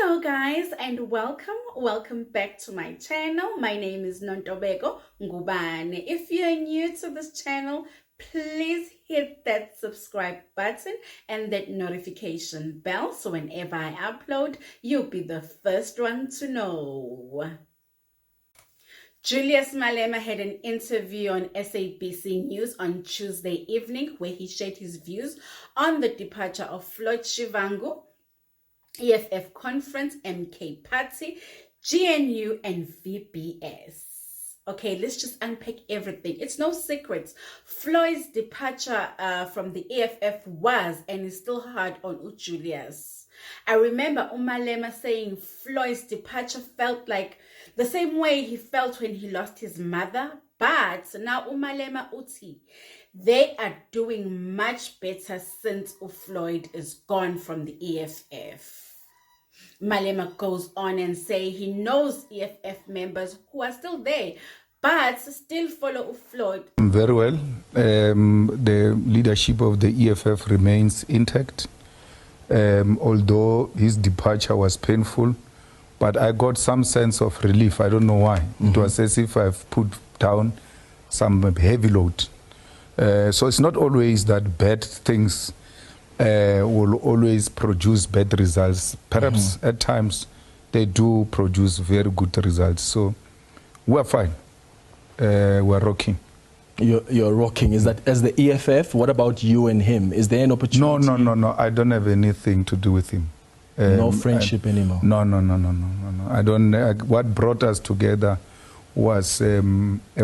Hello guys and welcome back to my channel. My name is Nontobeko Ngubane. If you're new to this channel, please hit that subscribe button and that notification bell so whenever I upload, you'll be the first one to know. Julius Malema had an interview on SABC News on Tuesday evening where he shared his views on the departure of Floyd Shivambu, EFF Conference, MK Party, GNU, and VBS. Okay, let's just unpack everything. It's no secret. Floyd's departure from the EFF was and is still hard on Julius. I remember Malema saying Floyd's departure felt like the same way he felt when he lost his mother, but now Malema uti, they are doing much better since Floyd is gone from the EFF. Malema goes on and say he knows EFF members who are still there, but still follow Floyd. Very well. The leadership of the EFF remains intact, although his departure was painful, but I got some sense of relief. I don't know why. It was as if I've put down some heavy load. So it's not always that bad things will always produce bad results. Perhaps at times they do produce very good results. So we're fine. We're rocking. You're rocking. Is that as the EFF? What about you and him? Is there an opportunity? No. I don't have anything to do with him. No friendship anymore? No. I don't. What brought us together was a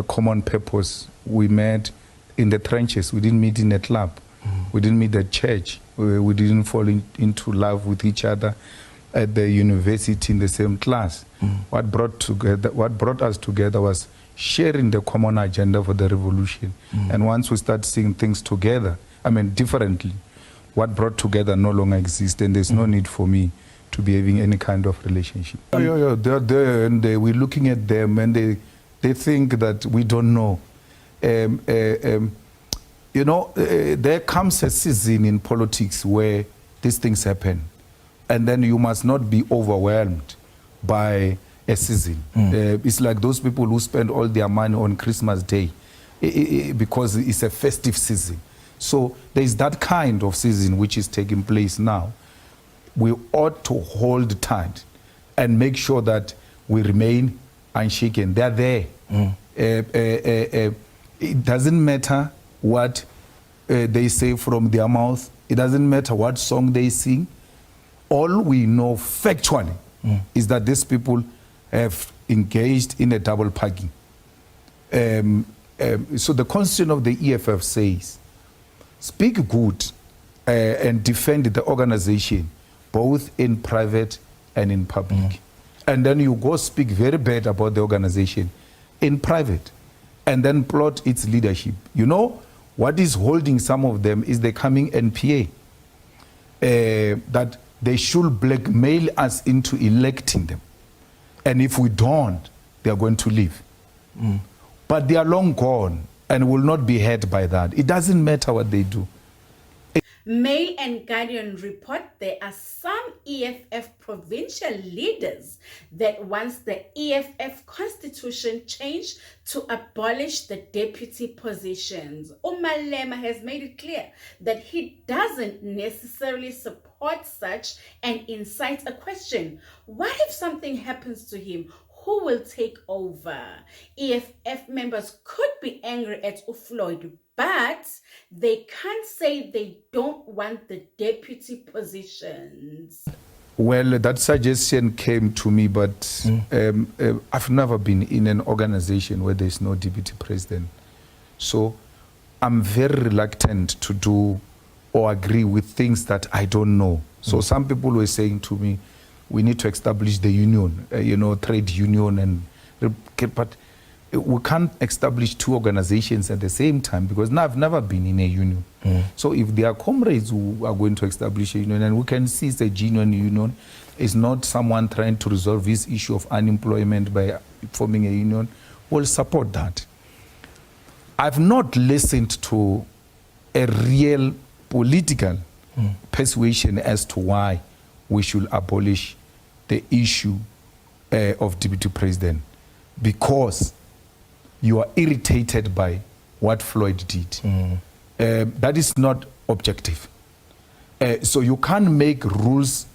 common purpose. We met in the trenches. We didn't meet in a club. We didn't meet at church. We didn't fall into love with each other at the university in the same class. What brought us together was sharing the common agenda for the revolution. And once we start seeing things together, differently, what brought together no longer exists, and there's no need for me to be having any kind of relationship. They're there, and we're looking at them, and they think that we don't know. There comes a season in politics where these things happen, and then you must not be overwhelmed by a season. It's like those people who spend all their money on Christmas Day because it's a festive season. So there's that kind of season which is taking place now. We ought to hold tight and make sure that we remain unshaken. They're there. It doesn't matter what they say from their mouth. It doesn't matter what song they sing. All we know factually is that these people have engaged in a double parking. So the constitution of the EFF says, speak good and defend the organization, both in private and in public. And then you go speak very bad about the organization in private and then plot its leadership. You know, what is holding some of them is the coming NPA, that they should blackmail us into electing them. And if we don't, they are going to leave. But they are long gone and will not be hurt by that. It doesn't matter what they do. Mail and Guardian report there are some EFF provincial leaders that wants the EFF constitution changed to abolish the deputy positions. Malema has made it clear that he doesn't necessarily support such and incites a question. What if something happens to him? Who will take over? EFF members could be angry at Floyd, but they can't say they don't want the deputy positions. Well, that suggestion came to me, but I've never been in an organization where there's no deputy president. So I'm very reluctant to do or agree with things that I don't know. So some people were saying to me, we need to establish the union, trade union, but we can't establish two organizations at the same time because now I've never been in a union. So if there are comrades who are going to establish a union, and we can see it's a genuine union, it's not someone trying to resolve this issue of unemployment by forming a union, we'll support that. I've not listened to a real political persuasion as to why we should abolish the issue of deputy president because you are irritated by what Floyd did. That is not objective. So you can't make rules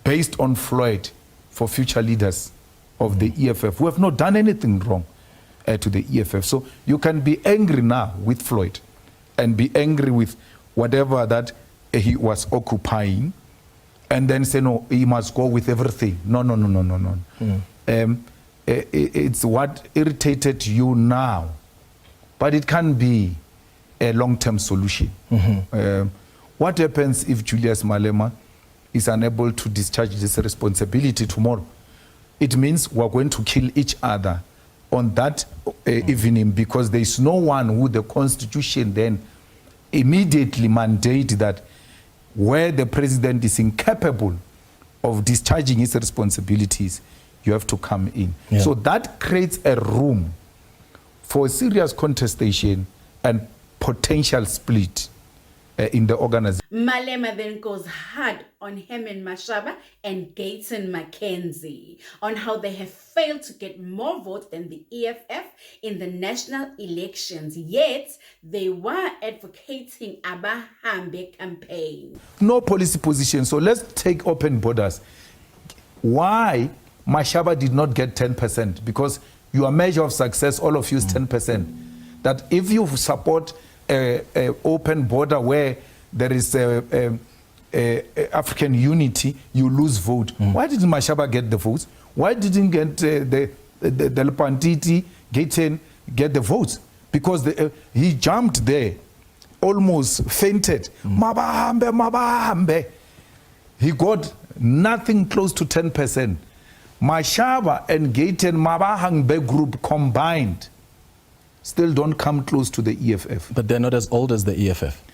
based on Floyd for future leaders of the EFF who have not done anything wrong to the EFF. So you can be angry now with Floyd and be angry with whatever that he was occupying and then say, no, he must go with everything. No. It's what irritated you now, but it can be a long-term solution. What happens if Julius Malema is unable to discharge this responsibility tomorrow? It means we're going to kill each other on that evening because there is no one who the Constitution then immediately mandate that where the president is incapable of discharging his responsibilities, you have to come in. Yeah. So that creates a room for serious contestation and potential split in the organization. Malema then goes hard on Herman Mashaba and Gayton Mackenzie on how they have failed to get more votes than the EFF in the national elections, yet they were advocating Abahambe campaign. No policy position. So let's take open borders. Why Mashaba did not get 10%? Because your measure of success, all of you, is 10%. That if you support a open border where there is African unity, you lose vote. Why didn't Mashaba get the votes? Why didn't get the Lepantiti get the votes? Because he jumped there, almost fainted. Mabahambe. He got nothing close to 10%. Mashaba and Gayton Mabahangbe group combined still don't come close to the EFF. But they're not as old as the EFF.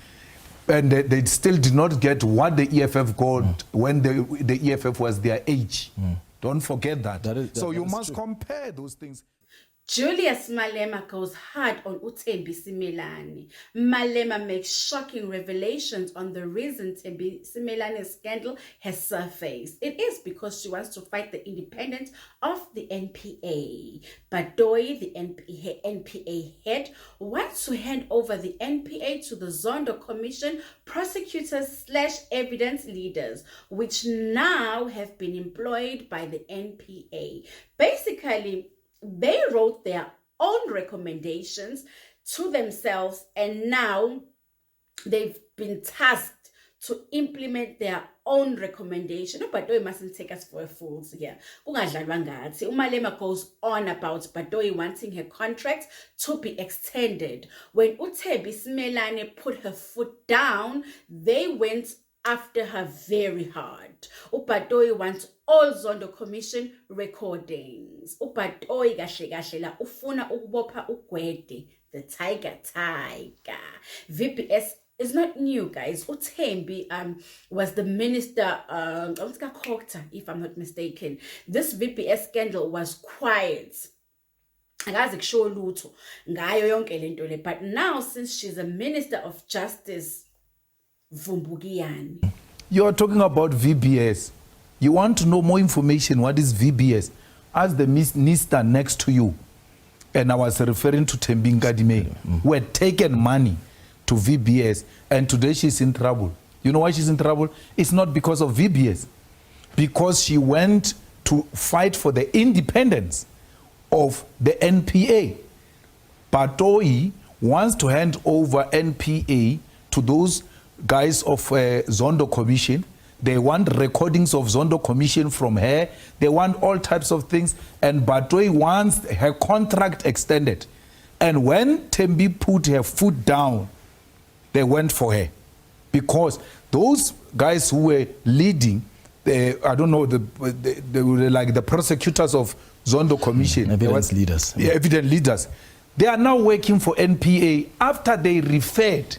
And they still did not get what the EFF got when the EFF was their age. Don't forget that. So you must compare those things. Julius Malema goes hard on Uthembi Simelane. Malema makes shocking revelations on the reason Thembi Simelane's scandal has surfaced. It is because she wants to fight the independence of the NPA. Badoi, the NPA head, wants to hand over the NPA to the Zondo Commission prosecutors / evidence leaders, which now have been employed by the NPA. Basically, they wrote their own recommendations to themselves and now they've been tasked to implement their own recommendation. Badoi mustn't take us for a fool here. Umalema goes on about Badoi wanting her contract to be extended. When Uthembi Simelane put her foot down, they went after her very hard. Badoi wants all Zondo Commission recordings. Badoi kahle la ufuna ukubopha ugwede, the tiger. VBS is not new, guys. Uthembi was the minister, if I'm not mistaken. This VBS scandal was quiet. But now, since she's a minister of justice, you are talking about VBS. You want to know more information. What is VBS? Ask the minister next to you. And I was referring to Thembi Nkadime, who had taken money to VBS, and today she's in trouble. You know why she's in trouble? It's not because of VBS. Because she went to fight for the independence of the NPA. Badoi wants to hand over NPA to those guys of Zondo Commission. They want recordings of Zondo Commission from her. They want all types of things. And Badoi wants her contract extended. And when Thembi put her foot down, they went for her. Because those guys who were leading, I don't know, they were like the prosecutors of Zondo Commission. Evidence leaders. Yeah, evidence leaders. They are now working for NPA after they referred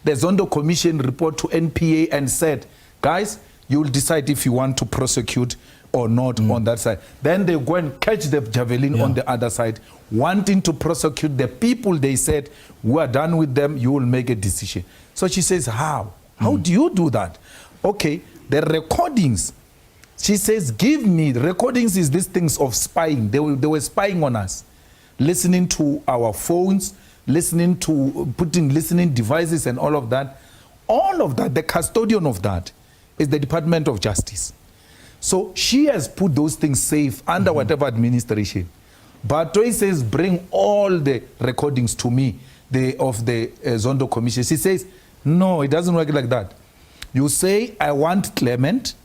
the Zondo Commission report to NPA and said, guys, you'll decide if you want to prosecute or not on that side. Then they go and catch the javelin on the other side, wanting to prosecute the people. They said, we are done with them, you will make a decision. So she says, how? How do you do that? Okay, the recordings She says, give me, recordings is these things of spying. They were spying on us, listening to our phones, listening to, listening devices and all of that. All of that, the custodian of that is the Department of Justice. So she has put those things safe under whatever administration. But Toy says, bring all the recordings to me of the Zondo Commission. She says, no, it doesn't work like that. You say, I want Clement,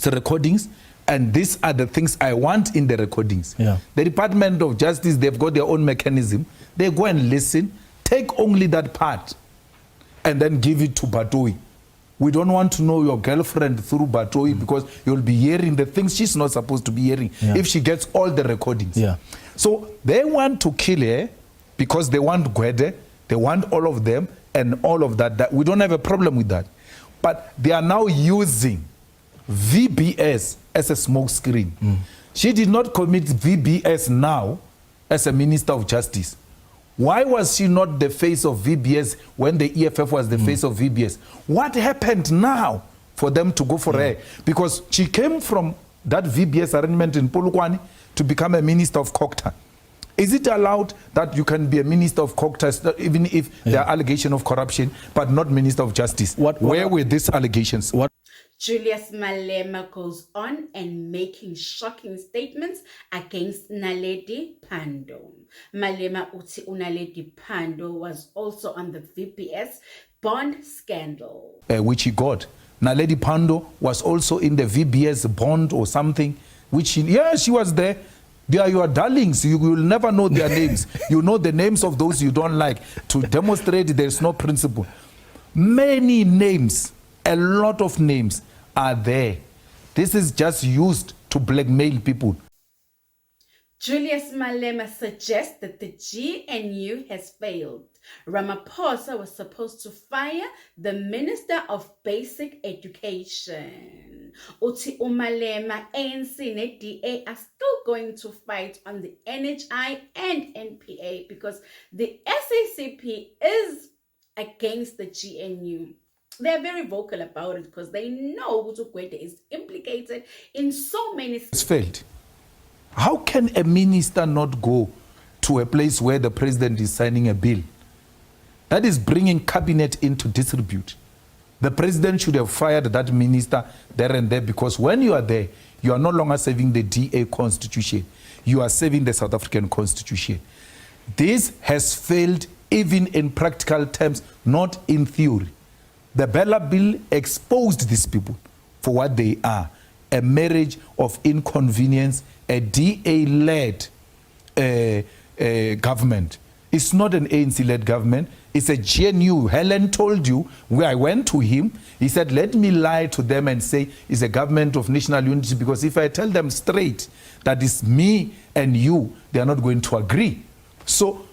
the recordings, and these are the things I want in the recordings. Yeah. The Department of Justice, they've got their own mechanism. They go and listen, take only that part, and then give it to Batoi. We don't want to know your girlfriend through Batoi because you'll be hearing the things she's not supposed to be hearing if she gets all the recordings. Yeah. So they want to kill her because they want Gwede, they want all of them and all of that. We don't have a problem with that. But they are now using VBS as a smoke screen. She did not commit VBS now as a Minister of Justice. Why was she not the face of VBS when the EFF was the face of VBS? What happened now for them to go for her? Because she came from that VBS arrangement in Polokwane to become a Minister of Kokta. Is it allowed that you can be a Minister of Kokta even if there are allegations of corruption, but not Minister of Justice? Where were these allegations? Julius Malema goes on and making shocking statements against Naledi Pandor. Malema uthi Naledi Pandor was also on the VBS bond scandal. Which he got. Naledi Pandor was also in the VBS bond or something, which she was there. They are your darlings. You will never know their names. You know the names of those you don't like to demonstrate there's no principle. Many names, a lot of names are there. This is just used to blackmail people. Julius Malema suggests that the GNU has failed. Ramaphosa was supposed to fire the Minister of Basic Education. Uthi Malema, ANC and DA are still going to fight on the NHI and NPA because the SACP is against the GNU. They're very vocal about it because they know Gwede is implicated in so many... It's failed. How can a minister not go to a place where the president is signing a bill? That is bringing cabinet into disrepute. The president should have fired that minister there and there because when you are there, you are no longer serving the DA constitution. You are serving the South African constitution. This has failed even in practical terms, not in theory. The Bella Bill exposed these people for what they are, a marriage of inconvenience, a DA-led government. It's not an ANC-led government. It's a GNU. Helen told you, where I went to him, he said, let me lie to them and say it's a government of national unity because if I tell them straight that it's me and you, they are not going to agree. So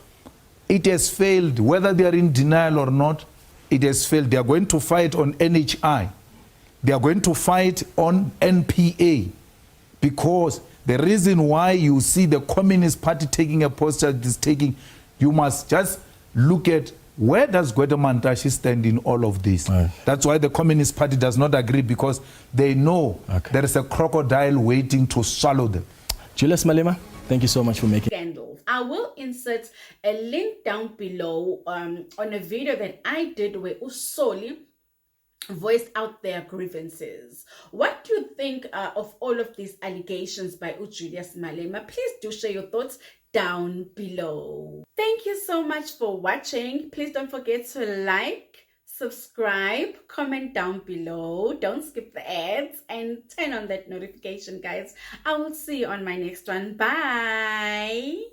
it has failed, whether they are in denial or not. It has failed. They are going to fight on NHI. They are going to fight on NPA because the reason why you see the Communist Party taking a posture it is taking, you must just look at where does Gwede Mantashe stand in all of this. Right. That's why the Communist Party does not agree because they know there is a crocodile waiting to swallow them. Julius Malema, thank you so much for making scandal. I will insert a link down below on a video that I did where Usoli voiced out their grievances. What do you think of all of these allegations by Julius Malema? Please do share your thoughts down below. Thank you so much for watching. Please don't forget to like, subscribe, comment down below. Don't skip the ads and turn on that notification, guys. I will see you on my next one. Bye.